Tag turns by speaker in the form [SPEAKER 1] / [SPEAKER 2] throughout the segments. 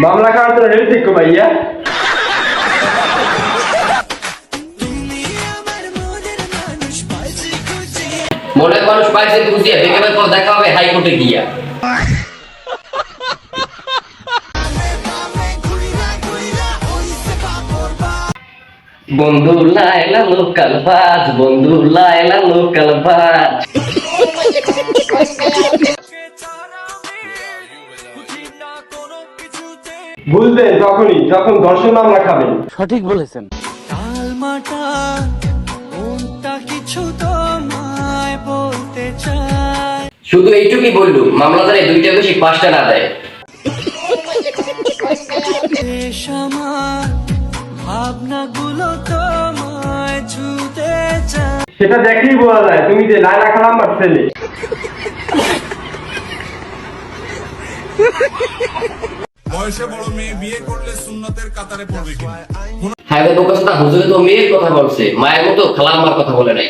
[SPEAKER 1] মামলা খাওয়ার জন্য রেডি থেকো ভাইয়া।
[SPEAKER 2] মনের মানুষ পাইছে বুঝিয়া বিকেলের পর দেখা হবে হাইকোর্টে গিয়া। বন্ধু লাইলা লোকাল বাজ, বন্ধু লাইলা লোকাল বাজ।
[SPEAKER 1] বুঝবেন তখনই যখন ধর্ষণ মামলা খাবেন।
[SPEAKER 3] সঠিক বলেছেন।
[SPEAKER 2] শুধু এইটুকুই বললু, মামলাদারে 2টা বেশি 5টা না দেয়।
[SPEAKER 1] সেটা দেখলেই বোঝা যায় তুমি যে লায়লা খালাম্মার ছেলে।
[SPEAKER 4] বয়সে বড় মেয়ে বিয়ে করলে সুন্নতের কাতারে পড়বে কিনা?
[SPEAKER 2] হ্যাঁ রে বোকাচোদা, হুজুরে তো মেয়ের কথা বলছে, মায়ের মতো খালাম্মার কথা বলে নাই।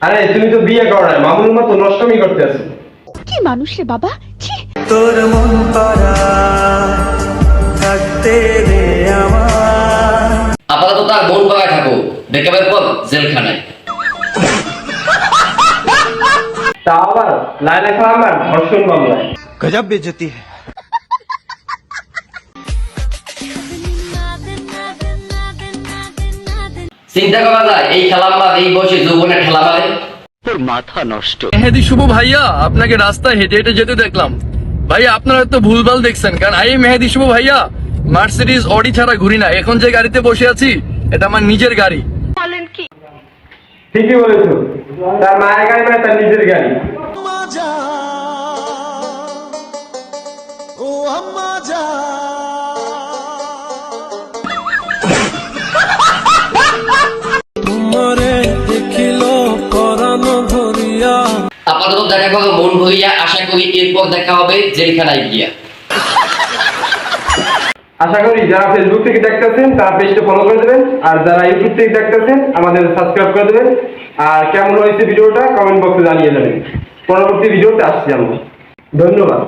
[SPEAKER 1] আরে তুমি তো বিয়ে করো না, মামুর মতো নষ্টমি করতে আছো।
[SPEAKER 5] কি মানুষ রে বাবা, ছি।
[SPEAKER 6] তোর মন পারা থাকতে রে আমার।
[SPEAKER 2] আপাতত তার মন পাড়ায় থাকো, বেকাবের পর জেলখানায়।
[SPEAKER 1] তা আবার লায়লা খালাম্মার ধর্ষণ মামলায়।
[SPEAKER 6] गजब बेइज्जती है।
[SPEAKER 2] চিন্তা করা যায় এই খালাম্মা এই বয়সে যৌবনে ঠেলা মারে।
[SPEAKER 7] মেহেদি শুভ ভাইয়া, আপনাকে রাস্তায় হেঁটে হেঁটে যেতে দেখলাম। ভাইয়া আপনারা তো ভুলভাল দেখছেন, কারণ এই মেহেদি শুভ ভাইয়া মার্সিডিজ অডি ছাড়া ঘুরি না। এখন যে গাড়িতে বসে আছি এটা আমার নিজের গাড়ি।
[SPEAKER 1] ঠিকই বলেছো, তার মায়ের গাড়ি মানে তার নিজের গাড়ি।
[SPEAKER 2] আপাতত দেখা করো মন ভরিয়া, আশা করি এরপর দেখা হবে জেলখানায় গিয়া।
[SPEAKER 1] আশা করি যারা ফেসবুক থেকে দেখতেছেন তারা পেজটা ফলো করে দেবেন, আর যারা ইউটিউব থেকে দেখতেছেন আমাদের সাবস্ক্রাইব করে দেবেন। আর কেমন হয়েছে ভিডিওটা কমেন্ট বক্সে জানিয়ে দেবেন। পরবর্তী ভিডিওতে আসছি আমরা। ধন্যবাদ।